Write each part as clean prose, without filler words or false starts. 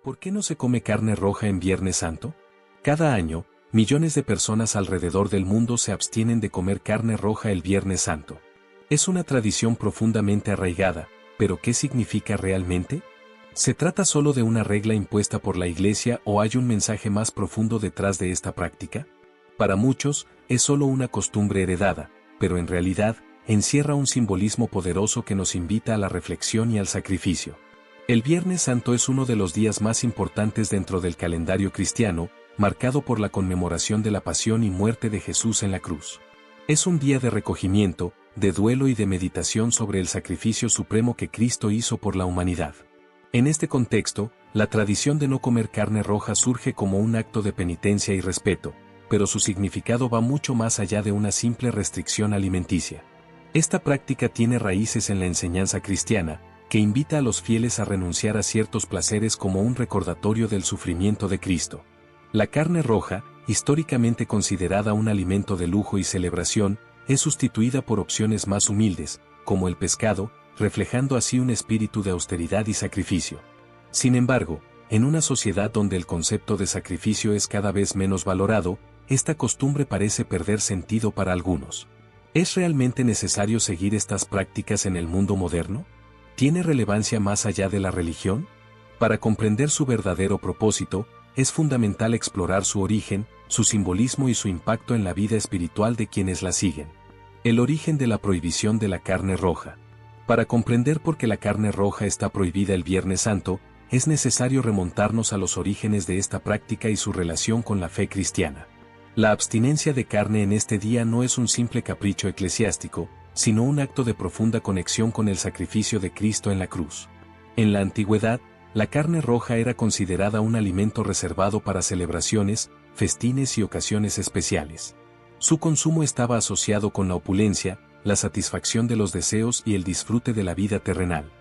¿Por qué no se come carne roja en Viernes Santo? Cada año, millones de personas alrededor del mundo se abstienen de comer carne roja el Viernes Santo. Es una tradición profundamente arraigada, pero ¿qué significa realmente? ¿Se trata solo de una regla impuesta por la Iglesia o hay un mensaje más profundo detrás de esta práctica? Para muchos, es solo una costumbre heredada, pero en realidad, encierra un simbolismo poderoso que nos invita a la reflexión y al sacrificio. El Viernes Santo es uno de los días más importantes dentro del calendario cristiano, marcado por la conmemoración de la pasión y muerte de Jesús en la cruz. Es un día de recogimiento, de duelo y de meditación sobre el sacrificio supremo que Cristo hizo por la humanidad. En este contexto, la tradición de no comer carne roja surge como un acto de penitencia y respeto, pero su significado va mucho más allá de una simple restricción alimenticia. Esta práctica tiene raíces en la enseñanza cristiana, que invita a los fieles a renunciar a ciertos placeres como un recordatorio del sufrimiento de Cristo. La carne roja, históricamente considerada un alimento de lujo y celebración, es sustituida por opciones más humildes, como el pescado, reflejando así un espíritu de austeridad y sacrificio. Sin embargo, en una sociedad donde el concepto de sacrificio es cada vez menos valorado, esta costumbre parece perder sentido para algunos. ¿Es realmente necesario seguir estas prácticas en el mundo moderno? ¿Tiene relevancia más allá de la religión? Para comprender su verdadero propósito, es fundamental explorar su origen, su simbolismo y su impacto en la vida espiritual de quienes la siguen. El origen de la prohibición de la carne roja. Para comprender por qué la carne roja está prohibida el Viernes Santo, es necesario remontarnos a los orígenes de esta práctica y su relación con la fe cristiana. La abstinencia de carne en este día no es un simple capricho eclesiástico, sino un acto de profunda conexión con el sacrificio de Cristo en la cruz. En la antigüedad, la carne roja era considerada un alimento reservado para celebraciones, festines y ocasiones especiales. Su consumo estaba asociado con la opulencia, la satisfacción de los deseos y el disfrute de la vida terrenal.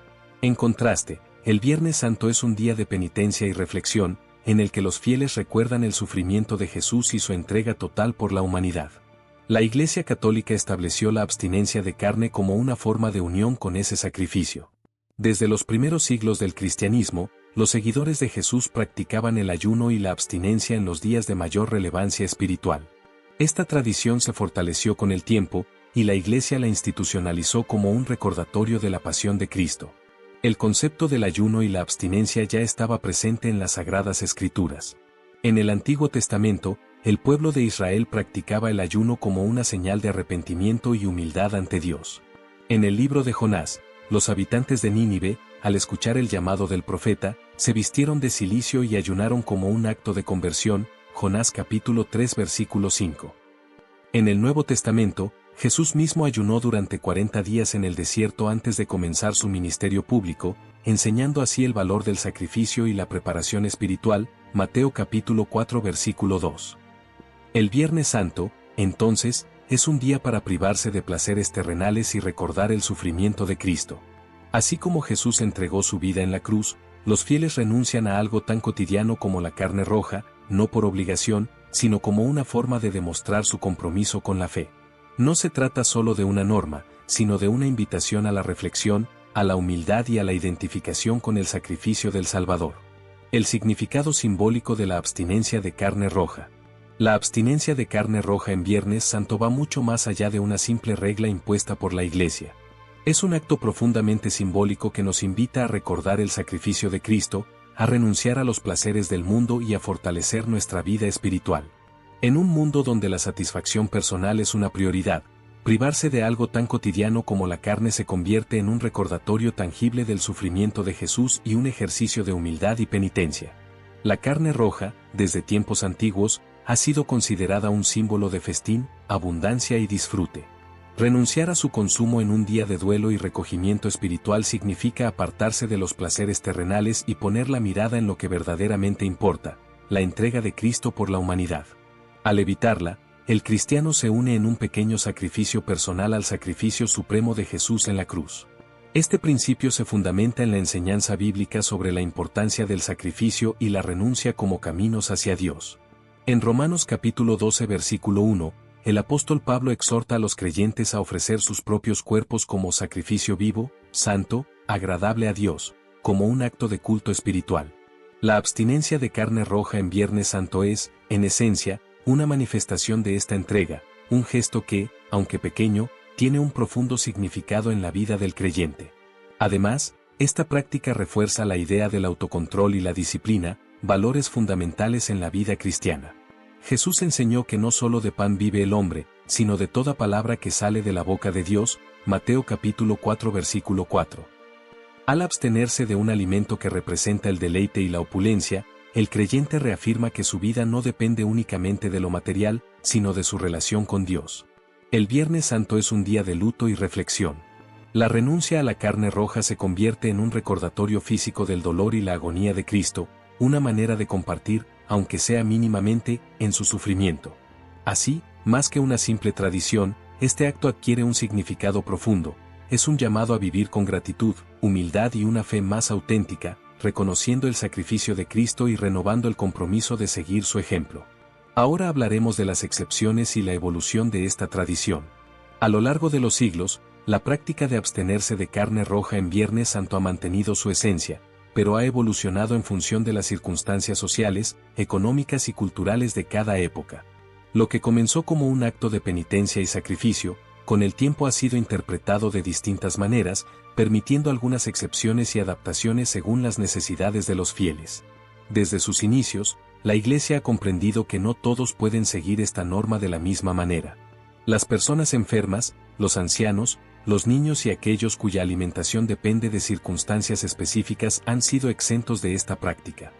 En contraste, el Viernes Santo es un día de penitencia y reflexión, en el que los fieles recuerdan el sufrimiento de Jesús y su entrega total por la humanidad. La Iglesia Católica estableció la abstinencia de carne como una forma de unión con ese sacrificio. Desde los primeros siglos del cristianismo, los seguidores de Jesús practicaban el ayuno y la abstinencia en los días de mayor relevancia espiritual. Esta tradición se fortaleció con el tiempo, y la Iglesia la institucionalizó como un recordatorio de la pasión de Cristo. El concepto del ayuno y la abstinencia ya estaba presente en las Sagradas Escrituras. En el Antiguo Testamento, el pueblo de Israel practicaba el ayuno como una señal de arrepentimiento y humildad ante Dios. En el libro de Jonás, los habitantes de Nínive, al escuchar el llamado del profeta, se vistieron de cilicio y ayunaron como un acto de conversión, Jonás capítulo 3 versículo 5. En el Nuevo Testamento, Jesús mismo ayunó durante 40 días en el desierto antes de comenzar su ministerio público, enseñando así el valor del sacrificio y la preparación espiritual, Mateo capítulo 4 versículo 2. El Viernes Santo, entonces, es un día para privarse de placeres terrenales y recordar el sufrimiento de Cristo. Así como Jesús entregó su vida en la cruz, los fieles renuncian a algo tan cotidiano como la carne roja, no por obligación, sino como una forma de demostrar su compromiso con la fe. No se trata solo de una norma, sino de una invitación a la reflexión, a la humildad y a la identificación con el sacrificio del Salvador. El significado simbólico de la abstinencia de carne roja. La abstinencia de carne roja en Viernes Santo va mucho más allá de una simple regla impuesta por la Iglesia. Es un acto profundamente simbólico que nos invita a recordar el sacrificio de Cristo, a renunciar a los placeres del mundo y a fortalecer nuestra vida espiritual. En un mundo donde la satisfacción personal es una prioridad, privarse de algo tan cotidiano como la carne se convierte en un recordatorio tangible del sufrimiento de Jesús y un ejercicio de humildad y penitencia. La carne roja, desde tiempos antiguos, ha sido considerada un símbolo de festín, abundancia y disfrute. Renunciar a su consumo en un día de duelo y recogimiento espiritual significa apartarse de los placeres terrenales y poner la mirada en lo que verdaderamente importa, la entrega de Cristo por la humanidad. Al evitarla, el cristiano se une en un pequeño sacrificio personal al sacrificio supremo de Jesús en la cruz. Este principio se fundamenta en la enseñanza bíblica sobre la importancia del sacrificio y la renuncia como caminos hacia Dios. En Romanos capítulo 12 versículo 1, el apóstol Pablo exhorta a los creyentes a ofrecer sus propios cuerpos como sacrificio vivo, santo, agradable a Dios, como un acto de culto espiritual. La abstinencia de carne roja en Viernes Santo es, en esencia, una manifestación de esta entrega, un gesto que, aunque pequeño, tiene un profundo significado en la vida del creyente. Además, esta práctica refuerza la idea del autocontrol y la disciplina, valores fundamentales en la vida cristiana. Jesús enseñó que no solo de pan vive el hombre, sino de toda palabra que sale de la boca de Dios, Mateo capítulo 4 versículo 4. Al abstenerse de un alimento que representa el deleite y la opulencia, el creyente reafirma que su vida no depende únicamente de lo material, sino de su relación con Dios. El Viernes Santo es un día de luto y reflexión. La renuncia a la carne roja se convierte en un recordatorio físico del dolor y la agonía de Cristo, una manera de compartir, aunque sea mínimamente, en su sufrimiento. Así, más que una simple tradición, este acto adquiere un significado profundo. Es un llamado a vivir con gratitud, humildad y una fe más auténtica, reconociendo el sacrificio de Cristo y renovando el compromiso de seguir su ejemplo. Ahora hablaremos de las excepciones y la evolución de esta tradición. A lo largo de los siglos, la práctica de abstenerse de carne roja en Viernes Santo ha mantenido su esencia, pero ha evolucionado en función de las circunstancias sociales, económicas y culturales de cada época. Lo que comenzó como un acto de penitencia y sacrificio, con el tiempo ha sido interpretado de distintas maneras, permitiendo algunas excepciones y adaptaciones según las necesidades de los fieles. Desde sus inicios, la Iglesia ha comprendido que no todos pueden seguir esta norma de la misma manera. Las personas enfermas, los ancianos, los niños y aquellos cuya alimentación depende de circunstancias específicas han sido exentos de esta práctica.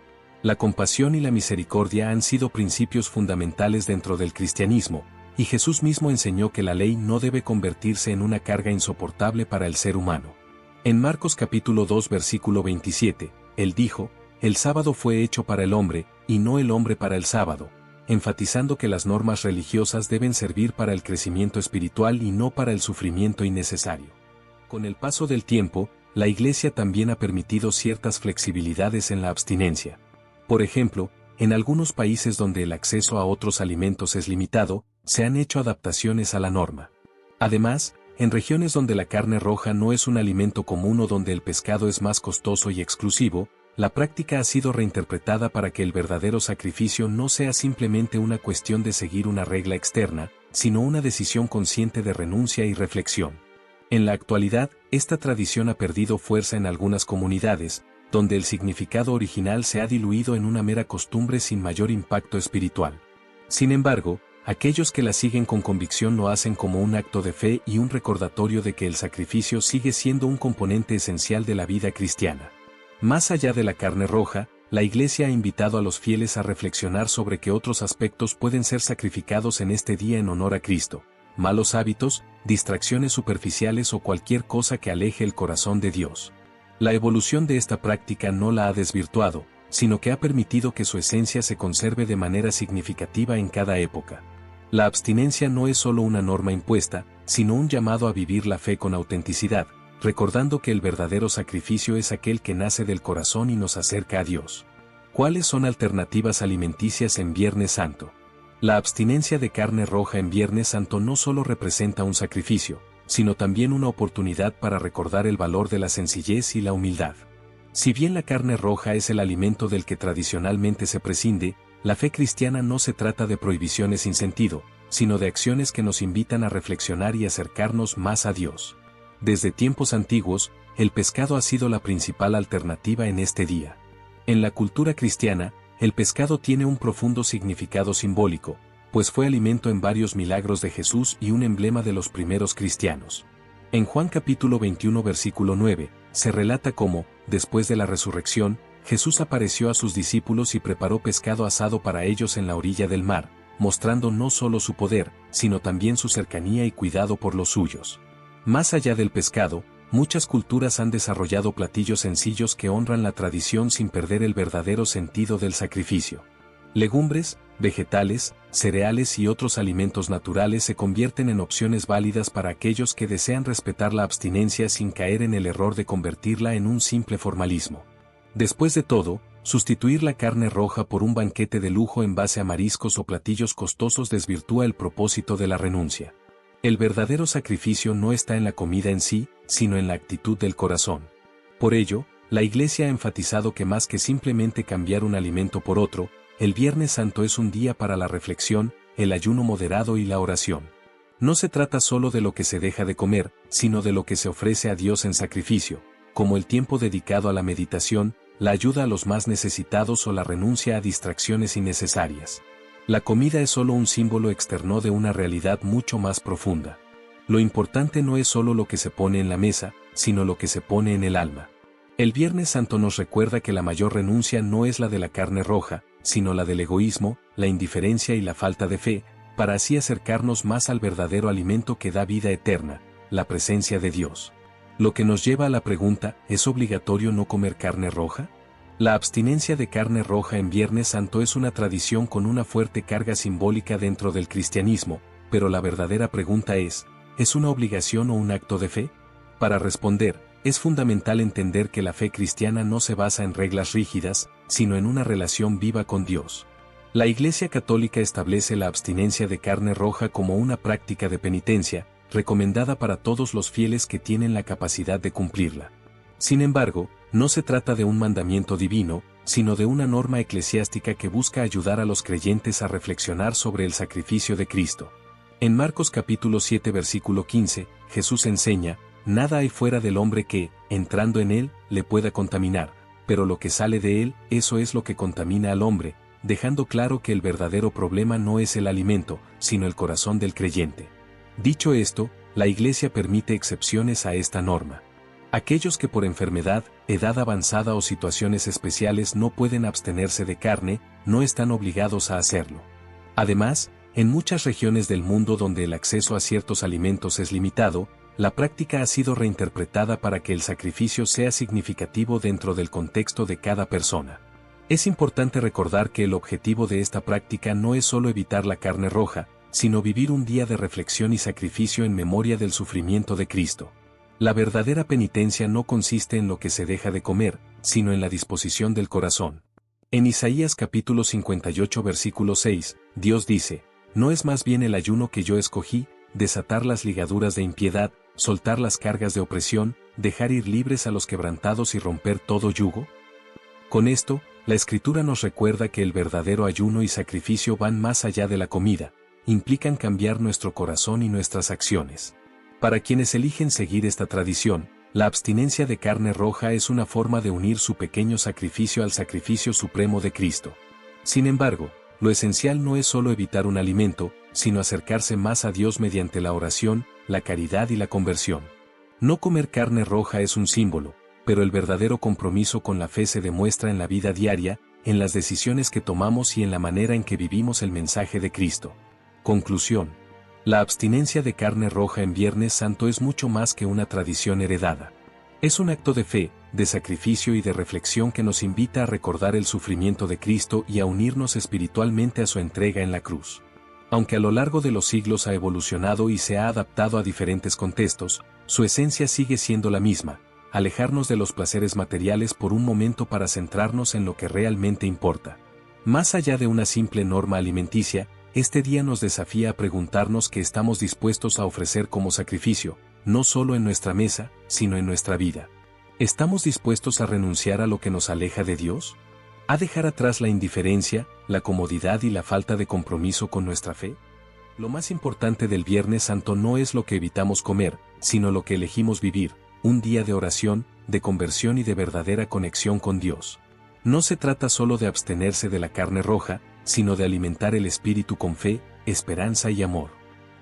La compasión y la misericordia han sido principios fundamentales dentro del cristianismo, y Jesús mismo enseñó que la ley no debe convertirse en una carga insoportable para el ser humano. En Marcos capítulo 2 versículo 27, él dijo, «El sábado fue hecho para el hombre, y no el hombre para el sábado», enfatizando que las normas religiosas deben servir para el crecimiento espiritual y no para el sufrimiento innecesario. Con el paso del tiempo, la Iglesia también ha permitido ciertas flexibilidades en la abstinencia. Por ejemplo, en algunos países donde el acceso a otros alimentos es limitado, se han hecho adaptaciones a la norma. Además, en regiones donde la carne roja no es un alimento común o donde el pescado es más costoso y exclusivo, la práctica ha sido reinterpretada para que el verdadero sacrificio no sea simplemente una cuestión de seguir una regla externa, sino una decisión consciente de renuncia y reflexión. En la actualidad, esta tradición ha perdido fuerza en algunas comunidades, donde el significado original se ha diluido en una mera costumbre sin mayor impacto espiritual. Sin embargo, aquellos que la siguen con convicción lo hacen como un acto de fe y un recordatorio de que el sacrificio sigue siendo un componente esencial de la vida cristiana. Más allá de la carne roja, la Iglesia ha invitado a los fieles a reflexionar sobre qué otros aspectos pueden ser sacrificados en este día en honor a Cristo: malos hábitos, distracciones superficiales o cualquier cosa que aleje el corazón de Dios. La evolución de esta práctica no la ha desvirtuado, sino que ha permitido que su esencia se conserve de manera significativa en cada época. La abstinencia no es solo una norma impuesta, sino un llamado a vivir la fe con autenticidad, recordando que el verdadero sacrificio es aquel que nace del corazón y nos acerca a Dios. ¿Cuáles son alternativas alimenticias en Viernes Santo? La abstinencia de carne roja en Viernes Santo no solo representa un sacrificio, sino también una oportunidad para recordar el valor de la sencillez y la humildad. Si bien la carne roja es el alimento del que tradicionalmente se prescinde, la fe cristiana no se trata de prohibiciones sin sentido, sino de acciones que nos invitan a reflexionar y acercarnos más a Dios. Desde tiempos antiguos, el pescado ha sido la principal alternativa en este día. En la cultura cristiana, el pescado tiene un profundo significado simbólico, pues fue alimento en varios milagros de Jesús y un emblema de los primeros cristianos. En Juan capítulo 21 versículo 9, se relata cómo, después de la resurrección, Jesús apareció a sus discípulos y preparó pescado asado para ellos en la orilla del mar, mostrando no solo su poder, sino también su cercanía y cuidado por los suyos. Más allá del pescado, muchas culturas han desarrollado platillos sencillos que honran la tradición sin perder el verdadero sentido del sacrificio. Legumbres, vegetales, cereales y otros alimentos naturales se convierten en opciones válidas para aquellos que desean respetar la abstinencia sin caer en el error de convertirla en un simple formalismo. Después de todo, sustituir la carne roja por un banquete de lujo en base a mariscos o platillos costosos desvirtúa el propósito de la renuncia. El verdadero sacrificio no está en la comida en sí, sino en la actitud del corazón. Por ello, La Iglesia ha enfatizado que más que simplemente cambiar un alimento por otro, el Viernes Santo es un día para la reflexión, el ayuno moderado y la oración. No se trata solo de lo que se deja de comer, sino de lo que se ofrece a Dios en sacrificio, como el tiempo dedicado a la meditación, la ayuda a los más necesitados o la renuncia a distracciones innecesarias. La comida es solo un símbolo externo de una realidad mucho más profunda. Lo importante no es solo lo que se pone en la mesa, sino lo que se pone en el alma. El Viernes Santo nos recuerda que la mayor renuncia no es la de la carne roja, sino la del egoísmo, la indiferencia y la falta de fe, para así acercarnos más al verdadero alimento que da vida eterna, la presencia de Dios. Lo que nos lleva a la pregunta, ¿es obligatorio no comer carne roja? La abstinencia de carne roja en Viernes Santo es una tradición con una fuerte carga simbólica dentro del cristianismo, pero la verdadera pregunta ¿es una obligación o un acto de fe? Para responder, es fundamental entender que la fe cristiana no se basa en reglas rígidas, sino en una relación viva con Dios. La Iglesia Católica establece la abstinencia de carne roja como una práctica de penitencia, recomendada para todos los fieles que tienen la capacidad de cumplirla. Sin embargo, no se trata de un mandamiento divino, sino de una norma eclesiástica que busca ayudar a los creyentes a reflexionar sobre el sacrificio de Cristo. En Marcos capítulo 7 versículo 15, Jesús enseña, nada hay fuera del hombre que, entrando en él, le pueda contaminar, pero lo que sale de él, eso es lo que contamina al hombre, dejando claro que el verdadero problema no es el alimento, sino el corazón del creyente. Dicho esto, la Iglesia permite excepciones a esta norma. Aquellos que por enfermedad, edad avanzada o situaciones especiales no pueden abstenerse de carne, no están obligados a hacerlo. Además, en muchas regiones del mundo donde el acceso a ciertos alimentos es limitado, la práctica ha sido reinterpretada para que el sacrificio sea significativo dentro del contexto de cada persona. Es importante recordar que el objetivo de esta práctica no es solo evitar la carne roja, sino vivir un día de reflexión y sacrificio en memoria del sufrimiento de Cristo. La verdadera penitencia no consiste en lo que se deja de comer, sino en la disposición del corazón. En Isaías capítulo 58 versículo 6, Dios dice, ¿no es más bien el ayuno que yo escogí, desatar las ligaduras de impiedad, soltar las cargas de opresión, dejar ir libres a los quebrantados y romper todo yugo? Con esto, la Escritura nos recuerda que el verdadero ayuno y sacrificio van más allá de la comida, implican cambiar nuestro corazón y nuestras acciones. Para quienes eligen seguir esta tradición, la abstinencia de carne roja es una forma de unir su pequeño sacrificio al sacrificio supremo de Cristo. Sin embargo, lo esencial no es solo evitar un alimento, sino acercarse más a Dios mediante la oración, la caridad y la conversión. No comer carne roja es un símbolo, pero el verdadero compromiso con la fe se demuestra en la vida diaria, en las decisiones que tomamos y en la manera en que vivimos el mensaje de Cristo. Conclusión. La abstinencia de carne roja en Viernes Santo es mucho más que una tradición heredada. Es un acto de fe, de sacrificio y de reflexión que nos invita a recordar el sufrimiento de Cristo y a unirnos espiritualmente a su entrega en la cruz. Aunque a lo largo de los siglos ha evolucionado y se ha adaptado a diferentes contextos, su esencia sigue siendo la misma, alejarnos de los placeres materiales por un momento para centrarnos en lo que realmente importa. Más allá de una simple norma alimenticia, este día nos desafía a preguntarnos qué estamos dispuestos a ofrecer como sacrificio, no solo en nuestra mesa, sino en nuestra vida. ¿Estamos dispuestos a renunciar a lo que nos aleja de Dios? ¿A dejar atrás la indiferencia, la comodidad y la falta de compromiso con nuestra fe? Lo más importante del Viernes Santo no es lo que evitamos comer, sino lo que elegimos vivir, un día de oración, de conversión y de verdadera conexión con Dios. No se trata solo de abstenerse de la carne roja, sino de alimentar el espíritu con fe, esperanza y amor.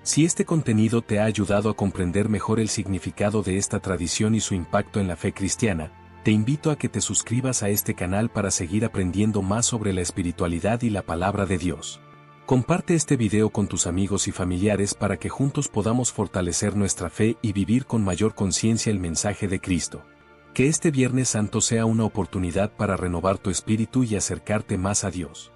Si este contenido te ha ayudado a comprender mejor el significado de esta tradición y su impacto en la fe cristiana, te invito a que te suscribas a este canal para seguir aprendiendo más sobre la espiritualidad y la palabra de Dios. Comparte este video con tus amigos y familiares para que juntos podamos fortalecer nuestra fe y vivir con mayor conciencia el mensaje de Cristo. Que este Viernes Santo sea una oportunidad para renovar tu espíritu y acercarte más a Dios.